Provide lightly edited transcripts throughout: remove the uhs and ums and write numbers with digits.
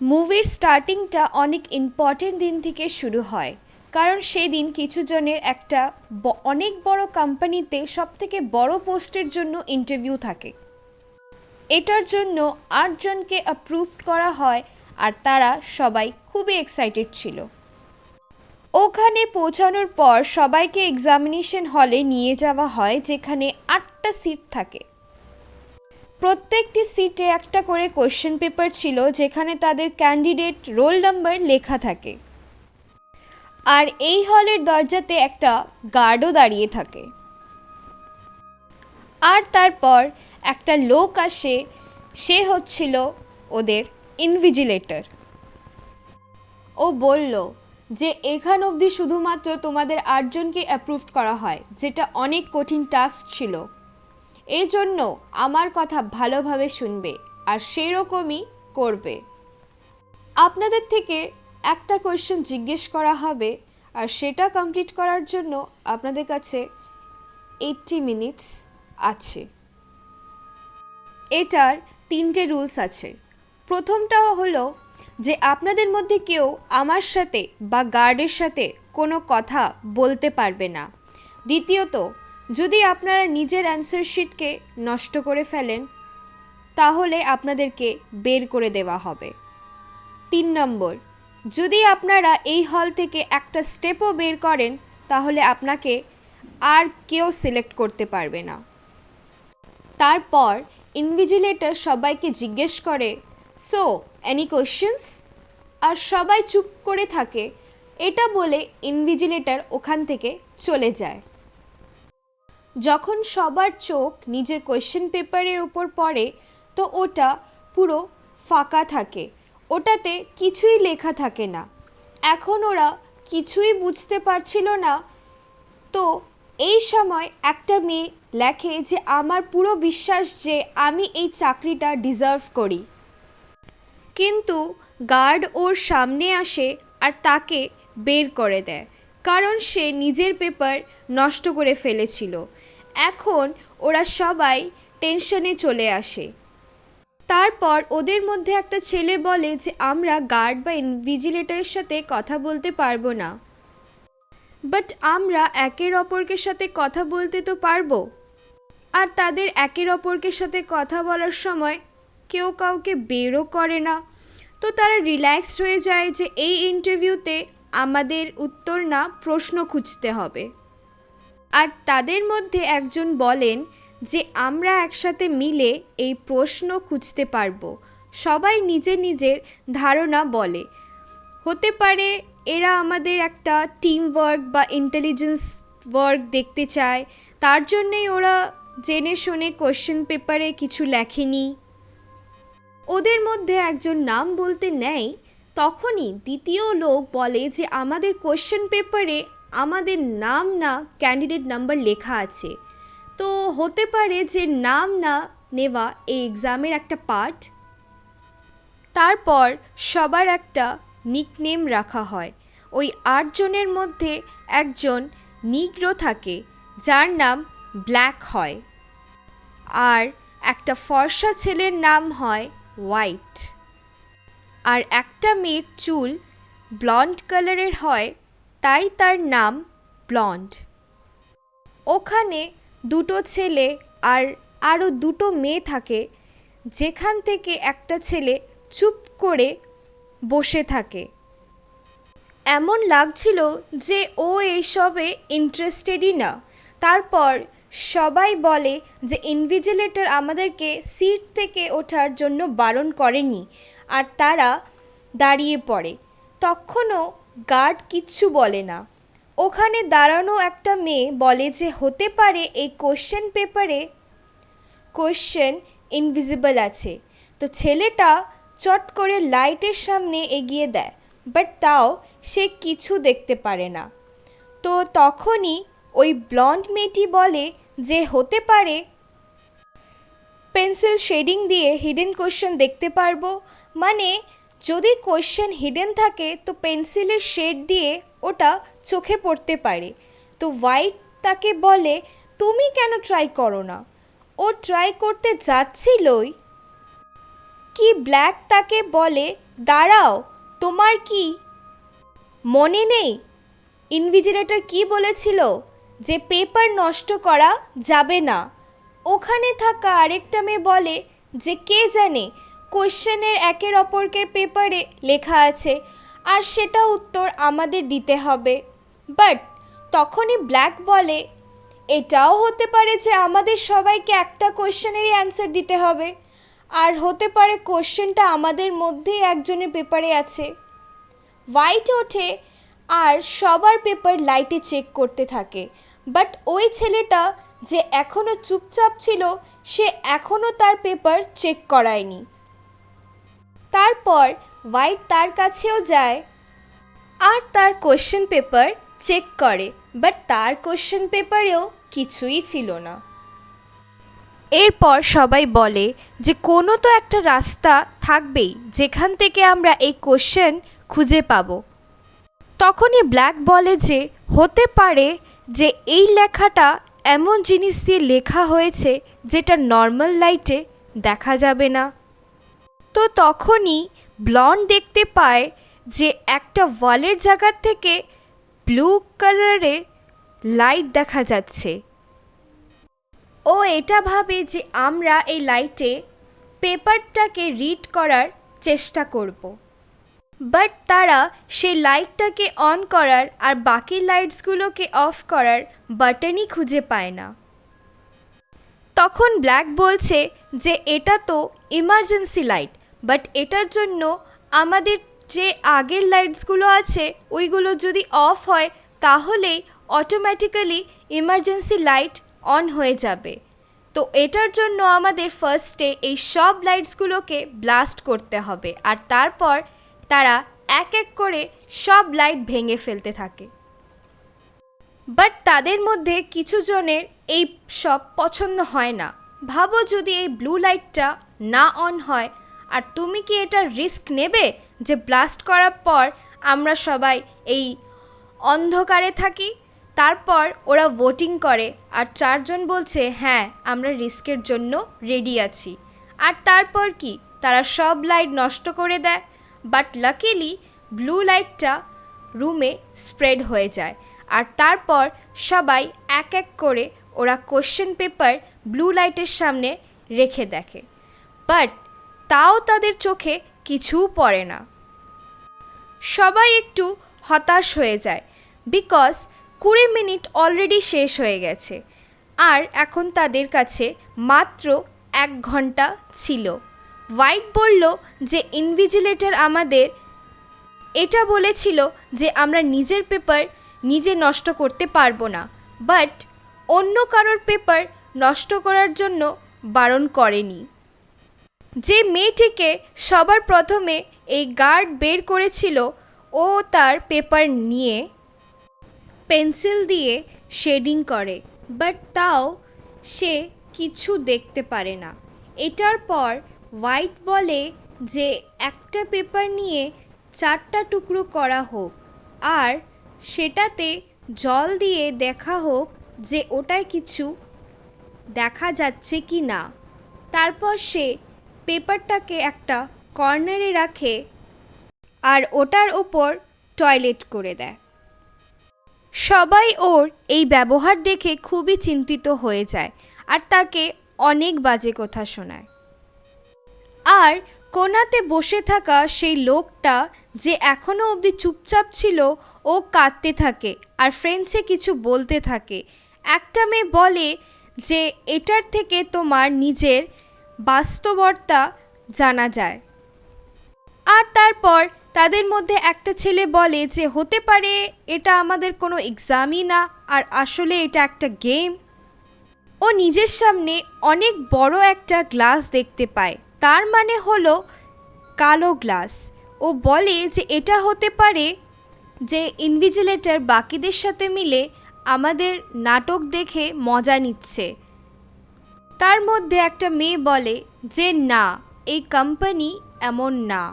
মুভির স্টার্টিংটা অনেক ইম্পর্টেন্ট দিন থেকে শুরু হয়, কারণ সেদিন কিছু জনের একটা অনেক বড় কোম্পানিতে সবথেকে বড় পোস্টের জন্য ইন্টারভিউ থাকে। এটার জন্য ৮ জনকে অ্যাপ্রুভ করা হয়, আর তারা সবাই খুবই এক্সাইটেড ছিল। ওখানে পৌঁছানোর পর সবাইকে এক্সামিনেশন হলে নিয়ে যাওয়া হয়, যেখানে ৮টা সিট থাকে। প্রত্যেকটি সিটে একটা করে কোশ্চেন পেপার ছিল, যেখানে তাদের ক্যান্ডিডেট রোল নাম্বার লেখা থাকে। আর এই হলের দরজাতে একটা গার্ডও দাঁড়িয়ে থাকে। আর তারপর একটা লোক আসে, সে হচ্ছিল ওদের ইনভিজিলেটর। ও বলল যে এখান অবধি শুধুমাত্র তোমাদের ৮ জনকে অ্যাপ্রুভ করা হয়, যেটা অনেক কঠিন টাস্ক ছিল। এই জন্য আমার কথা ভালোভাবে শুনবে আর সেই রকমই করবে। আপনাদের থেকে একটা কোয়েশ্চেন জিজ্ঞেস করা হবে, আর সেটা কমপ্লিট করার জন্য আপনাদের কাছে 80 মিনিটস আছে। এটার 3টে রুলস আছে। প্রথমটা হলো যে আপনাদের মধ্যে কেউ আমার সাথে বা গার্ডের সাথে কোনো কথা বলতে পারবে না। দ্বিতীয়ত, যদি আপনারা নিজের অ্যান্সার শিটকে নষ্ট করে ফেলেন, তাহলে আপনাদেরকে বের করে দেওয়া হবে। 3 নম্বর, যদি আপনারা এই হল থেকে একটা স্টেপও বের করেন, তাহলে আপনাকে আর কেউ সিলেক্ট করতে পারবে না। তারপর ইনভিজিলেটর সবাইকে জিজ্ঞেস করে, সো এনি কোয়েশ্চেন্স? আর সবাই চুপ করে থাকে। এটা বলে ইনভিজিলেটর ওখান থেকে চলে যায়। যখন সবার চোখ নিজের কোয়েশ্চেন পেপারের উপর পড়ে, তো ওটা পুরো ফাঁকা থাকে, ওটাতে কিছুই লেখা থাকে না। এখন ওরা কিছুই বুঝতে পারছিল না। তো এই সময় একটা মেয়ে লেখে যে আমার পুরো বিশ্বাস যে আমি এই চাকরিটা ডিজার্ভ করি। কিন্তু গার্ড ওর সামনে আসে আর তাকে বের করে দেয়, কারণ সে নিজের পেপার নষ্ট করে ফেলেছিল। এখন ওরা সবাই টেনশনে চলে আসে। তারপর ওদের মধ্যে একটা ছেলে বলে যে আমরা গার্ড বা ইনভিজিলেটরের সাথে কথা বলতে পারবো না। বাট আমরা একের অপরকে সাথে কথা বলতে তো পারবো। আর তাদের একের অপরকে সাথে কথা বলার সময় কেউ কাউকে বেরও করে না। তো তারা রিল্যাক্সড হয়ে যায় যে এই ইন্টারভিউতে আমাদের উত্তর না, প্রশ্ন খুঁজতে হবে। আর তাদের মধ্যে একজন বলেন যে আমরা একসাথে মিলে এই প্রশ্ন খুঁজতে পারবো। সবাই নিজের নিজের ধারণা বলে। হতে পারে এরা আমাদের একটা টিম ওয়ার্ক বা ইন্টেলিজেন্স ওয়ার্ক দেখতে চায়, তার জন্যই ওরা জেনে শুনে কোশ্চেন পেপারে কিছু লেখেনি। ওদের মধ্যে একজন নাম বলতে নেয়, তখনই দ্বিতীয় লোক বলে যে আমাদের কোশ্চেন পেপারে আমাদের নাম না, ক্যান্ডিডেট নাম্বার লেখা আছে। তো হতে পারে যে নাম না নেওয়া এই এক্সামের একটা পার্ট। তারপর সবার একটা নিকনেম রাখা হয়। ওই ৮ জনের মধ্যে একজন নিগ্রো থাকে, যার নাম ব্ল্যাক হয়। আর একটা ফর্সা ছেলের নাম হয় হোয়াইট। আর একটা মেয়ের চুল ব্লন্ড কালারের হয়, তাই তার নাম ব্লন্ড। ওখানে 2টো ছেলে আর আরও 2টো মেয়ে থাকে, যেখান থেকে একটা ছেলে চুপ করে বসে থাকে। এমন লাগছিল যে ও এইসবে ইন্টারেস্টেডই না। তারপর সবাই বলে যে ইনভিজিলেটর আমাদেরকে সিট থেকে ওঠার জন্য বারণ করেনি, আর তারা দাঁড়িয়ে পড়ে। তখনও গার্ড কিচ্ছু বলে না। ওখানে দাঁড়ানো একটা মেয়ে বলে যে হতে পারে এই কোশ্চেন পেপারে কোশ্চেন ইনভিজিবল আছে। তো ছেলেটা চট করে লাইটের সামনে এগিয়ে দেয়, বাট তাও সে কিছু দেখতে পারে না। তো তখনই ওই ব্লন্ড মেয়েটি বলে যে হতে পারে পেন্সিল শেডিং দিয়ে হিডেন কোশ্চেন দেখতে পারবো। মানে যদি কোশ্চেন হিডেন থাকে তো পেন্সিলের শেড দিয়ে ওটা চোখে পড়তে পারে। তো হোয়াইট তাকে বলে তুমি কেন ট্রাই করো না? ও ট্রাই করতে যাচ্ছিলই, কি ব্ল্যাক তাকে বলে, দাঁড়াও, তোমার কি মনে নেই ইনভিজিলেটর কি বলেছিল যে পেপার নষ্ট করা যাবে না? ওখানে থাকা আরেকটা মেয়ে বলে যে কে জানে, কোশ্চেনের একের অপরকের পেপারে লেখা আছে আর সেটা উত্তর আমাদের দিতে হবে। বাট তখনই ব্ল্যাক বলে এটাও হতে পারে যে আমাদের সবাইকে একটা কোশ্চেনেরই অ্যান্সার দিতে হবে, আর হতে পারে কোশ্চেনটা আমাদের মধ্যেই একজনের পেপারে আছে। হোয়াইট ওঠে আর সবার পেপার লাইটে চেক করতে থাকে, বাট ওই ছেলেটা যে এখনও চুপচাপ ছিল সে এখনও তার পেপার চেক করায়নি। তারপর হোয়াইট তার কাছেও যায় আর তার কোশ্চেন পেপার চেক করে, বাট তার কোশ্চেন পেপারেও কিছুই ছিল না। এরপর সবাই বলে যে কোনো তো একটা রাস্তা থাকবেই যেখান থেকে আমরা এই কোশ্চেন খুঁজে পাবো। তখনই ব্ল্যাক বলে যে হতে পারে যে এই লেখাটা এমন জিনিস দিয়ে লেখা হয়েছে যেটা নর্মাল লাইটে দেখা যাবে না। তো তখনই ব্লন্ড দেখতে পায় যে একটা ওয়ালের জায়গা থেকে ব্লু কালারে লাইট দেখা যাচ্ছে। ও এটা ভাবে যে আমরা এই লাইটে পেপারটাকে রিড করার চেষ্টা করব, বাট তারা সেই লাইটটাকে অন করার আর বাকি লাইটসগুলোকে অফ করার বাটনই খুঁজে পায় না। তখন ব্ল্যাক বলছে যে এটা তো ইমার্জেন্সি লাইট, বাট এটার জন্য আমাদের যে আগের লাইটসগুলো আছে ওইগুলো যদি অফ হয় তাহলেই অটোমেটিক্যালি ইমার্জেন্সি লাইট অন হয়ে যাবে। তো এটার জন্য আমাদের ফার্স্টে এই সব লাইটসগুলোকে ব্লাস্ট করতে হবে, আর তারপর তারা এক এক করে সব লাইট ভেঙে ফেলতে থাকে। বাট তাদের মধ্যে কিছু জনের এই সব পছন্দ হয় না। ভাবো যদি এই ব্লু লাইটটা না অন হয়, আর তুমি কি এটা রিস্ক নেবে যে ব্লাস্ট করার পর আমরা সবাই এই অন্ধকারে থাকি? তারপর ওরা ভোটিং করে আর 4 জন বলছে হ্যাঁ আমরা রিস্কের জন্য রেডি আছি, আর তারপর কি তারা সব লাইট নষ্ট করে দেয়। বাট লাকিলি ব্লু লাইটটা রুমে স্প্রেড হয়ে যায়, আর তারপর সবাই এক এক করে ওরা কোশ্চেন পেপার ব্লু লাইটের সামনে রেখে দেখে, বাট তাও তাদের চোখে কিছুও পড়ে না। সবাই একটু হতাশ হয়ে যায়, বিকজ 20 মিনিট অলরেডি শেষ হয়ে গেছে আর এখন তাদের কাছে মাত্র 1 ঘন্টা ছিল। হোয়াইট বলল যে ইনভিজিলেটর আমাদের এটা বলেছিল যে আমরা নিজের পেপার নিজে নষ্ট করতে পারবো না, বাট অন্য কারোর পেপার নষ্ট করার জন্য বারণ করেনি। যে মেয়েটিকে সবার প্রথমে এই গার্ড বের করেছিল ও তার পেপার নিয়ে পেন্সিল দিয়ে শেডিং করে, বাট তাও সে কিছু দেখতে পারে না। এটার পর হোয়াইট বলে যে একটা পেপার নিয়ে 4টা টুকরো করা হোক আর সেটাতে জল দিয়ে দেখা হোক যে ওটায় কিছু দেখা যাচ্ছে কি না। তারপর সে পেপারটাকে একটা কর্নারে রাখে আর ওটার ওপর টয়লেট করে দেয়। সবাই ওর এই ব্যবহার দেখে খুবই চিন্তিত হয়ে যায় আর তাকে অনেক বাজে কথা শোনায়। আর কোণাতে বসে থাকা সেই লোকটা যে এখনও অবধি চুপচাপ ছিল ও কাঁদতে থাকে আর ফ্রেঞ্চে কিছু বলতে থাকে। একটা মেয়ে বলে যে এটার থেকে তোমার নিজের বাস্তবতা জানা যায়। আর তারপর তাদের মধ্যে একটা ছেলে বলে যে হতে পারে এটা আমাদের কোনো এক্সামই না আর আসলে এটা একটা গেম। ও নিজের সামনে অনেক বড় একটা গ্লাস দেখতে পায়, তার মানে হলো কালো গ্লাস। ও বলে যে এটা হতে পারে যে ইনভিজিলেটর বাকিদের সাথে মিলে আমাদের নাটক দেখে মজা নিচ্ছে। তার মধ্যে একটা মেয়ে বলে যে না, এই কোম্পানি এমন না,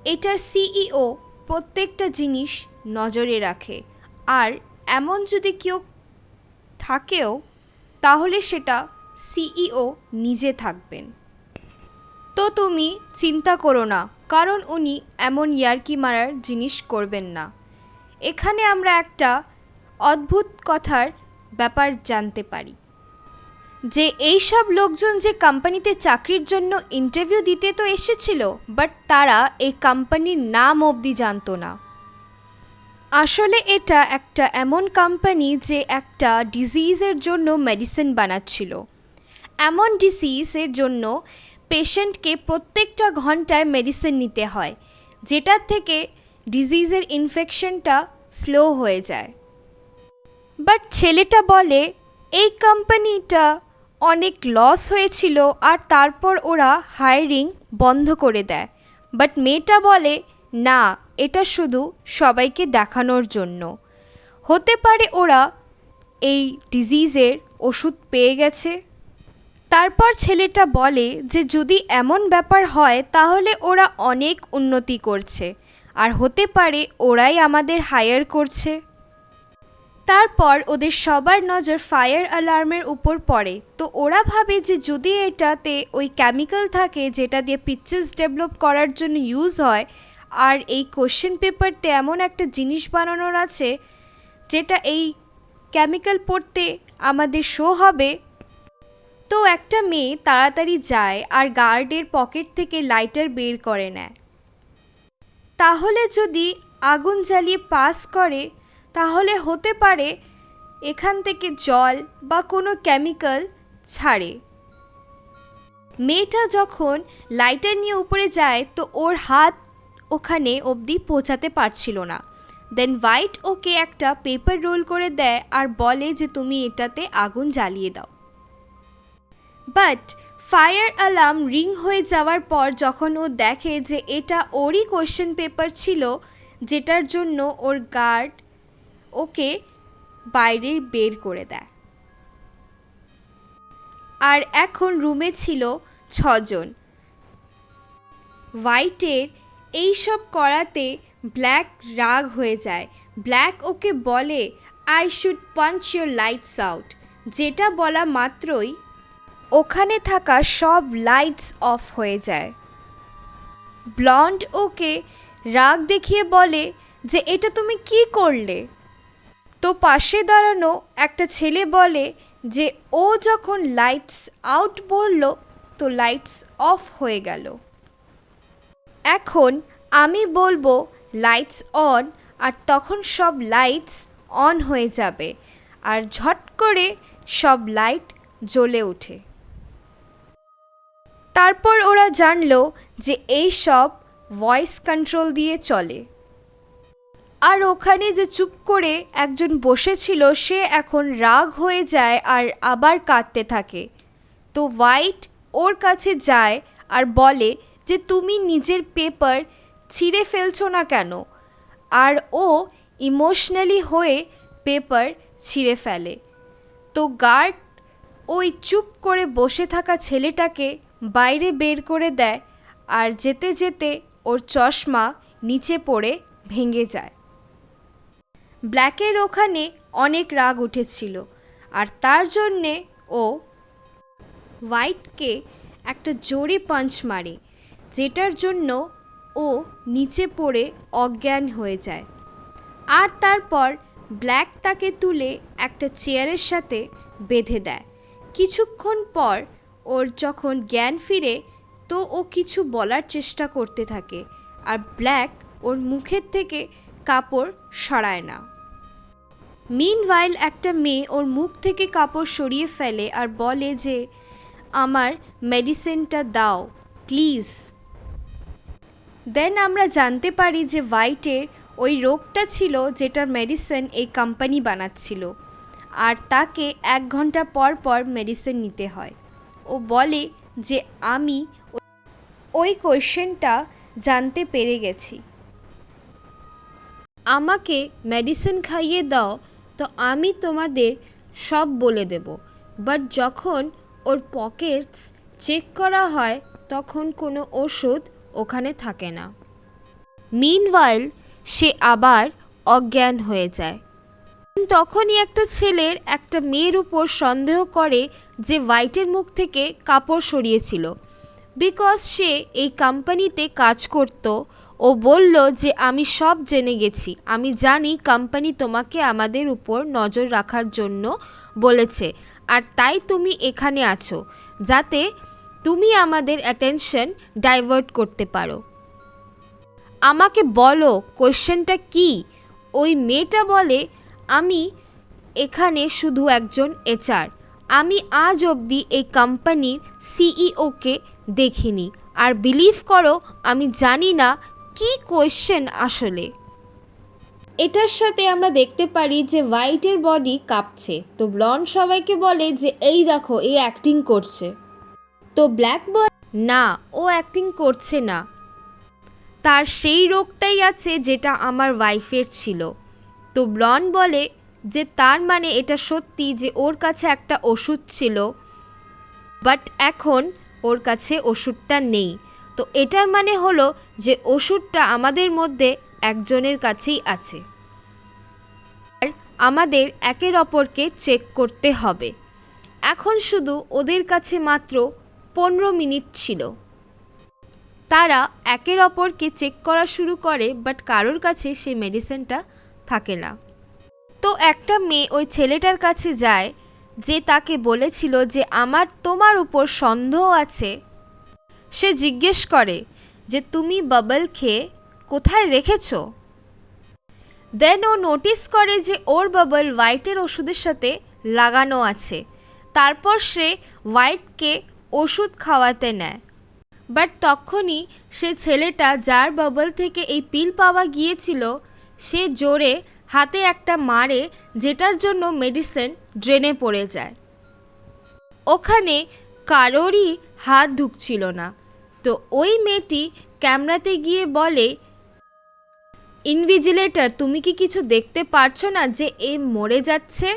এটার সিইও প্রত্যেকটা জিনিস নজরে রাখে আর এমন যদি কেউ থাকেও তাহলে সেটা সিইও নিজে থাকবেন। তো তুমি চিন্তা করো না, কারণ উনি এমন ইয়ার্কি মারার জিনিস করবেন না। এখানে আমরা একটা অদ্ভুত কথার ব্যাপার জানতে পারি যে এইসব লোকজন যে কোম্পানিতে চাকরির জন্য ইন্টারভিউ দিতে তো এসেছিল, বাট তারা এই কোম্পানির নাম অবধি জানতো না। আসলে এটা একটা এমন কোম্পানি যে একটা ডিজিজের জন্য মেডিসিন বানাচ্ছিল। এমন ডিজিজের জন্য পেশেন্টকে প্রত্যেকটা ঘন্টায় মেডিসিন নিতে হয়, যেটার থেকে ডিজিজের ইনফেকশনটা স্লো হয়ে যায়। বাট ছেলেটা বলে এই কোম্পানিটা অনেক লস হয়েছিল আর তারপর ওরা হায়ারিং বন্ধ করে দেয়। বাট মেয়েটা বলে না, এটা শুধু সবাইকে দেখানোর জন্য। হতে পারে ওরা এই ডিজিজের ওষুধ পেয়ে গেছে। তারপর ছেলেটা বলে যে যদি এমন ব্যাপার হয় তাহলে ওরা অনেক উন্নতি করছে আর হতে পারে ওরাই আমাদের হায়ার করছে। তারপর ওদের সবার নজর ফায়ার অ্যালার্মের উপর পড়ে। তো ওরা ভাবে যে যদি এটাতে ওই কেমিক্যাল থাকে যেটা দিয়ে পিকচার্স ডেভেলপ করার জন্য ইউজ হয়, আর এই কোশ্চেন পেপারতে এমন একটা জিনিস বানানোর আছে যেটা এই কেমিক্যাল পড়তে আমাদের শো হবে। তো একটা মেয়ে তাড়াতাড়ি যায় আর গার্ডের পকেট থেকে লাইটার বের করে নেয়। তাহলে যদি আগুন জ্বালিয়ে পাস করে তাহলে হতে পারে এখান থেকে জল বা কোনো কেমিক্যাল ছাড়ে। মেয়েটা যখন লাইটার নিয়ে উপরে যায় তো ওর হাত ওখানে অবধি পৌঁছাতে পারছিল না। দেন হোয়াইট ওকে একটা পেপার রোল করে দেয় আর বলে যে তুমি এটাতে আগুন জ্বালিয়ে দাও। বাট ফায়ার অ্যালার্ম রিং হয়ে যাওয়ার পর যখন ও দেখে যে এটা ওরই কোশ্চেন পেপার ছিল, যেটার জন্য ওর গার্ড ওকে বাইরে বের করে দেয়। আর এখন রুমে ছিল 6 জন। হোয়াইটের এইসব করাতে ব্ল্যাক রাগ হয়ে যায়। ব্ল্যাক ওকে বলে I should punch your lights out, যেটা বলা মাত্রই ওখানে থাকা সব লাইটস অফ হয়ে যায়। ব্লন্ড ওকে রাগ দেখিয়ে বলে যে এটা তুমি কি করলে। তো পাশে দাঁড়ানো একটা ছেলে বলে যে ও যখন লাইটস আউট বলল তো লাইটস অফ হয়ে গেল। এখন আমি বলবো লাইটস অন আর তখন সব লাইটস অন হয়ে যাবে আর ঝট করে সব লাইট জ্বলে ওঠে। তারপর ওরা জানলো যে এই সব ভয়েস কন্ট্রোল দিয়ে চলে। আর ওখানে যে চুপ করে একজন বসেছিল সে এখন রাগ হয়ে যায় আর আবার কাঁদতে থাকে। তো হোয়াইট ওর কাছে যায় আর বলে যে তুমি নিজের পেপার ছিঁড়ে ফেলছো না কেন। আর ও ইমোশনালি হয়ে পেপার ছিঁড়ে ফেলে। তো গার্ড ওই চুপ করে বসে থাকা ছেলেটাকে বাইরে বের করে দেয় আর যেতে যেতে ওর চশমা নিচে পড়ে ভেঙে যায়। ব্ল্যাকের ওখানে অনেক রাগ উঠেছিল আর তার জন্যে ও হোয়াইটকে একটা জোরে পাঞ্চ মারে, যেটার জন্য ও নিচে পড়ে অজ্ঞান হয়ে যায়। আর তারপর ব্ল্যাক তাকে তুলে একটা চেয়ারের সাথে বেঁধে দেয়। কিছুক্ষণ পর ওর যখন জ্ঞান ফিরে তো ও কিছু বলার চেষ্টা করতে থাকে আর ব্ল্যাক ওর মুখের থেকে কাপড় সরায় না। মিনওয়াইল একটা মেয়ে ওর মুখ থেকে কাপড় সরিয়ে ফেলে আর বলে যে আমার মেডিসিনটা দাও প্লিজ। দেন আমরা জানতে পারি যে হোয়াইটের ওই রোগটা ছিল যেটার মেডিসিন এই কোম্পানি বানাচ্ছিল আর তাকে 1 ঘন্টা পর পর মেডিসিন নিতে হয়। ও বলে যে আমি ওই কোয়েশ্চেনটা জানতে পেরে গেছি, আমাকে মেডিসিন খাইয়ে দাও তো আমি তোমাদের সব বলে দেব। বাট যখন ওর পকেটস চেক করা হয় তখন কোনো ওষুধ ওখানে থাকে না। মিনওয়াইল সে আবার অজ্ঞান হয়ে যায়। তখনই একটা ছেলের একটা মেয়ের উপর সন্দেহ করে যে হোয়াইটের মুখ থেকে কাপড় সরিয়েছিল। বিকজ সে এই কোম্পানিতে কাজ করত। ও বলল যে আমি সব জেনে গেছি, আমি জানি কোম্পানি তোমাকে আমাদের উপর নজর রাখার জন্য বলেছে, আর তাই তুমি এখানে আছো যাতে তুমি আমাদের অ্যাটেনশন ডাইভার্ট করতে পারো। আমাকে বলো কোয়েশ্চেনটা কি? ওই মেয়েটা বলে, আমি এখানে শুধু একজন HR, আমি আজ অবধি এই কোম্পানির সিইওকে দেখিনি, আর বিলিভ করো আমি জানি না কি কোয়েশ্চেন আসলে। এটার সাথে আমরা দেখতে পারি যে হোয়াইটের বডি কাঁপছে। তো ব্লন্ড সবাইকে বলে যে এই দেখো এই অ্যাক্টিং করছে। তো ব্ল্যাক বয়, না ও অ্যাক্টিং করছে না, তার সেই রোগটাই আছে যেটা আমার ওয়াইফের ছিল। তো ব্লন্ড বলে যে তার মানে এটা সত্যি যে ওর কাছে একটা ওষুধ ছিল, বাট এখন ওর কাছে ওষুধটা নেই। তো এটার মানে হলো যে ওষুধটা আমাদের মধ্যে একজনের কাছেই আছে, আর আমাদের একের অপরকে চেক করতে হবে। এখন শুধু ওদের কাছে মাত্র 15 মিনিট ছিল। তারা একের অপরকে চেক করা শুরু করে, বাট কারোর কাছে সেই মেডিসিনটা থাকে না। তো একটা মেয়ে ওই ছেলেটার কাছে যায় যে তাকে বলেছিল যে আমার তোমার উপর সন্দেহ আছে। সে জিজ্ঞেস করে যে তুমি বাবল খেয়ে কোথায় রেখেছো। দেন ও নোটিস করে যে ওর বাবল হোয়াইটের ওষুধের সাথে লাগানো আছে। তারপর সে হোয়াইটকে ওষুধ খাওয়াতে নেয়, বাট তখনই সে ছেলেটা যার বাবল থেকে এই পিল পাওয়া গিয়েছিল সে জোরে হাতে একটা মারে, যেটার জন্য মেডিসিন ড্রেনে পড়ে যায়। ওখানে কারোরই হাত ঢুকছিল না। তো ওই মেয়েটি ক্যামেরাতে গিয়ে বলে, ইনভিজিলেটর তুমি কি কিছু দেখতে পারছো না যে এ মরে যাচ্ছে?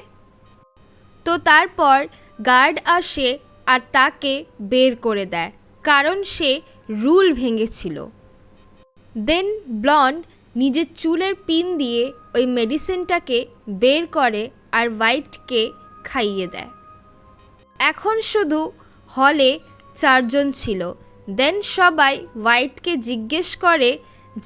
তো তারপর গার্ড আসে আর তাকে বের করে দেয়, কারণ সে রুল ভেঙেছিল। দেন ব্লন্ড নিজের চুলের পিন দিয়ে ওই মেডিসিনটাকে বের করে আর হোয়াইটকে খাইয়ে দেয়। এখন শুধু হলে 4 জন ছিল। দেন সবাই হোয়াইটকে জিজ্ঞেস করে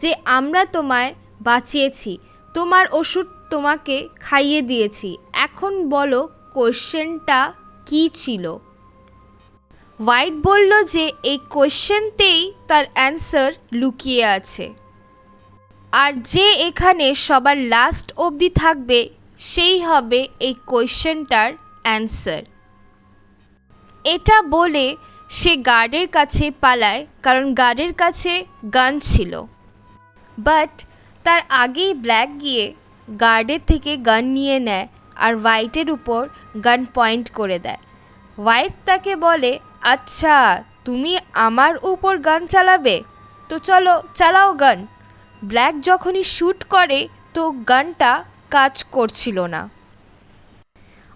যে আমরা তোমায় বাঁচিয়েছি, তোমার ওষুধ তোমাকে খাইয়ে দিয়েছি, এখন বলো কোয়েশ্চেনটা কী ছিল। হোয়াইট বলল যে এই কোয়েশ্চেনতেই তার অ্যান্সার লুকিয়ে আছে, আর যে এখানে সবার লাস্ট অবধি থাকবে সেই হবে এই কোয়েশ্চেনটার অ্যান্সার। এটা বলে সে গার্ডের কাছে পালায়, কারণ গার্ডের কাছে গান ছিল। বাট তার আগেই ব্ল্যাক গিয়ে গার্ডের থেকে গান নিয়ে নেয় আর হোয়াইটের উপর গান পয়েন্ট করে দেয়। হোয়াইট তাকে বলে, আচ্ছা তুমি আমার উপর গান চালাবে, তো চলো চালাও গান। ব্ল্যাক যখনই শ্যুট করে তো গানটা কাজ করছিল না।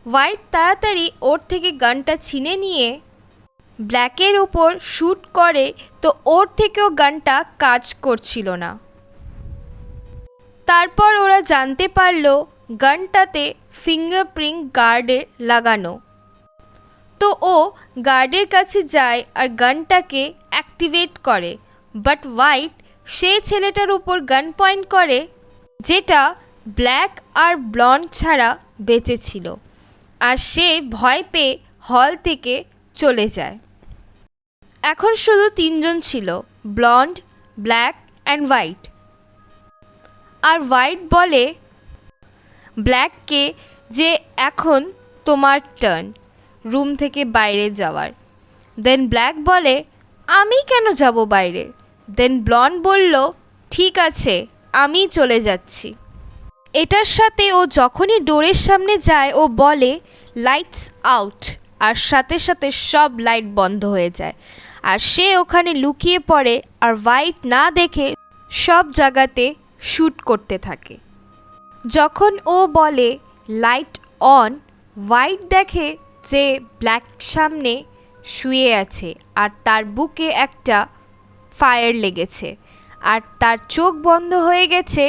হোয়াইট তাড়াতাড়ি ওর থেকে গানটা ছিনে নিয়ে ব্ল্যাকের উপর শ্যুট করে, তো ওর থেকেও গানটা কাজ করছিল না। তারপর ওরা জানতে পারলো গানটাতে ফিঙ্গারপ্রিন্ট গার্ডের লাগানো। তো ও গার্ডের কাছে যায় আর গানটাকে অ্যাক্টিভেট করে, বাট হোয়াইট সেই ছেলেটার উপর গান পয়েন্ট করে যেটা ব্ল্যাক আর ব্লন্ড ছাড়া বেঁচে ছিল, আর সে ভয় পেয়ে হল থেকে চলে যায়। এখন শুধু 3 জন ছিল, ব্লন্ড, ব্ল্যাক অ্যান্ড হোয়াইট। আর হোয়াইট বলে ব্ল্যাককে যে এখন তোমার টার্ন রুম থেকে বাইরে যাওয়ার। দেন ব্ল্যাক বলে আমি কেন যাব বাইরে? দেন ব্লন্ড বলল ঠিক আছে আমি চলে যাচ্ছি। এটার সাথে ও যখনই ডোরের সামনে যায় ও বলে লাইটস আউট, আর সাথে সাথে সব লাইট বন্ধ হয়ে যায়, আর সে ওখানে লুকিয়ে পড়ে আর হোয়াইট না দেখে সব জায়গাতে শ্যুট করতে থাকে। যখন ও বলে লাইট অন, হোয়াইট দেখে যে ব্ল্যাক সামনে শুয়ে আছে আর তার বুকে একটা ফায়ার লেগেছে আর তার চোখ বন্ধ হয়ে গেছে।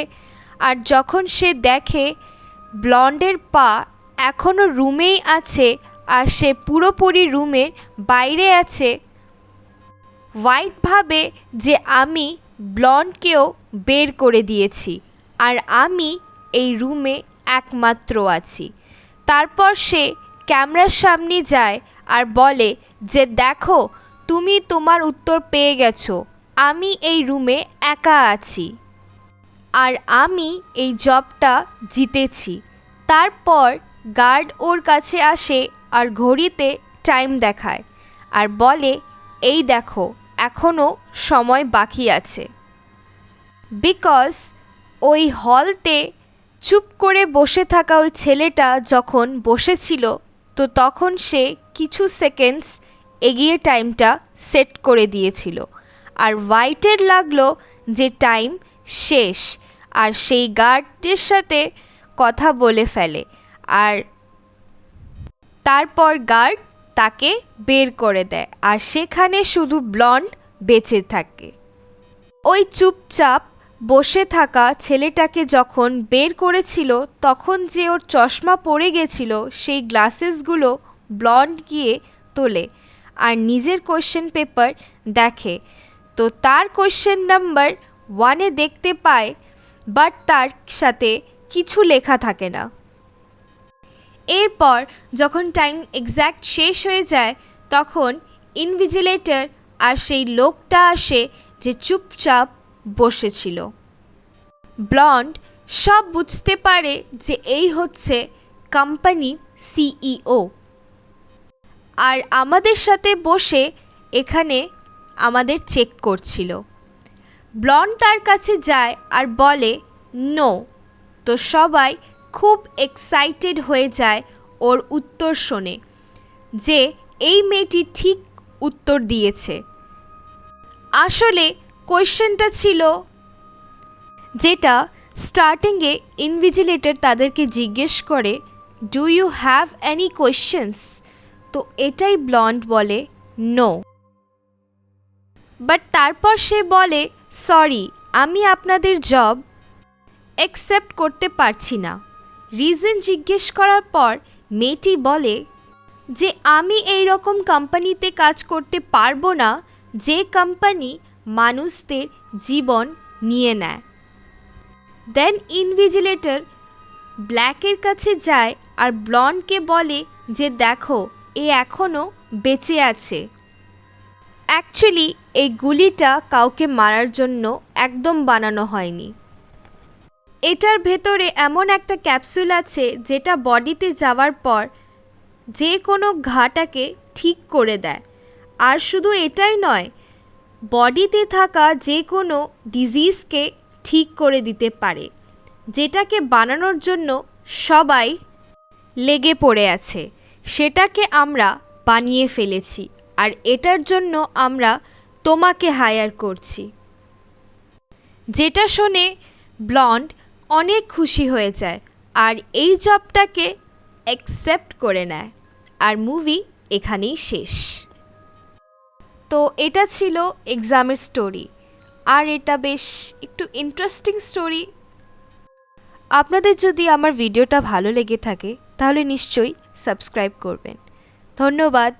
আর যখন সে দেখে ব্লন্ডের পা এখনও রুমেই আছে আর সে পুরোপুরি রুমের বাইরে আছে, হোয়াইট ভাবে যে আমি ব্লন্ডকেও বের করে দিয়েছি আর আমি এই রুমে একমাত্র আছি। তারপর সে ক্যামেরার সামনে যায় আর বলে যে দেখো তুমি তোমার উত্তর পেয়ে গেছো, আমি এই রুমে একা আছি আর আমি এই জবটা জিতেছি। তারপর গার্ড ওর কাছে আসে আর ঘড়িতে টাইম দেখায় আর বলে এই দেখো এখনও সময় বাকি আছে। বিকজ ওই হলতে চুপ করে বসে থাকা ওই ছেলেটা যখন বসেছিল তো তখন সে কিছু সেকেন্ডস এগিয়ে টাইমটা সেট করে দিয়েছিল আর হোয়াইটের লাগলো যে টাইম শেষ আর সেই গার্ডের সাথে কথা বলে ফেলে আর তারপর গার্ড তাকে বের করে দেয় আর সেখানে শুধু ব্লন্ড বেঁচে থাকে। ওই চুপচাপ বসে থাকা ছেলেটাকে যখন বের করেছিল তখন যে ওর চশমা পড়ে গেছিল সেই গ্লাসেসগুলো ব্লন্ড গিয়ে তোলে আর নিজের কোশ্চেন পেপার দেখে। তো তার কোশ্চেন নাম্বার 1-এ দেখতে পায় বাট তার সাথে কিছু লেখা থাকে না। এরপর যখন টাইম এক্স্যাক্ট শেষ হয়ে যায় তখন ইনভিজিলেটর আর সেই লোকটা আসে যে চুপচাপ বসেছিল। ব্লন্ড সব বুঝতে পারে যে এই হচ্ছে কোম্পানির সিইও আর আমাদের সাথে বসে এখানে আমাদের চেক করছিল। ব্লন্ড তার কাছে যায় আর বলে নো। তো সবাই খুব এক্সাইটেড হয়ে যায় ওর উত্তর শুনে যে এই মেয়েটি ঠিক উত্তর দিয়েছে। আসলে কোয়েশ্চেনটা ছিল যেটা স্টার্টিংয়ে ইনভিজিলেটর তাদেরকে জিজ্ঞেস করে do you have any questions, তো এটাই ব্লন্ড বলে নো। বাট তারপর সে বলে সরি আমি আপনাদের জব অ্যাকসেপ্ট করতে পারছি না। রিজন জিজ্ঞেস করার পর মেয়েটি বলে যে আমি এই রকম কোম্পানিতে কাজ করতে পারবো না যে কোম্পানি মানুষদের জীবন নিয়ে নেয়। দেন ইনভিজিলেটর ব্ল্যাকের কাছে যায় আর ব্লন্ডকে বলে যে দেখো এ এখনও বেঁচে আছে। অ্যাকচুয়ালি এই গুলিটা কাউকে মারার জন্য একদম বানানো হয়নি। এটার ভেতরে এমন একটা ক্যাপসুল আছে যেটা বডিতে যাওয়ার পর যে কোনো ঘাটাকে ঠিক করে দেয়। আর শুধু এটাই নয়, বডিতে থাকা যে কোনো ডিজিজকে ঠিক করে দিতে পারে, যেটাকে বানানোর জন্য সবাই লেগে পড়ে আছে। সেটাকে আমরা বানিয়ে ফেলেছি আর এটার জন্য আমরা তোমাকে হায়ার করছি। যেটা শুনে ব্লন্ড অনেক খুশি হয়ে যায় আর এই জবটাকে অ্যাকসেপ্ট করে নেয় আর মুভি এখানেই শেষ। তো এটা ছিল এক্সামের স্টোরি আর এটা বেশ একটু ইন্টারেস্টিং স্টোরি। আপনাদের যদি আমার ভিডিওটা ভালো লেগে থাকে তাহলে নিশ্চয়ই সাবস্ক্রাইব করবেন। ধন্যবাদ।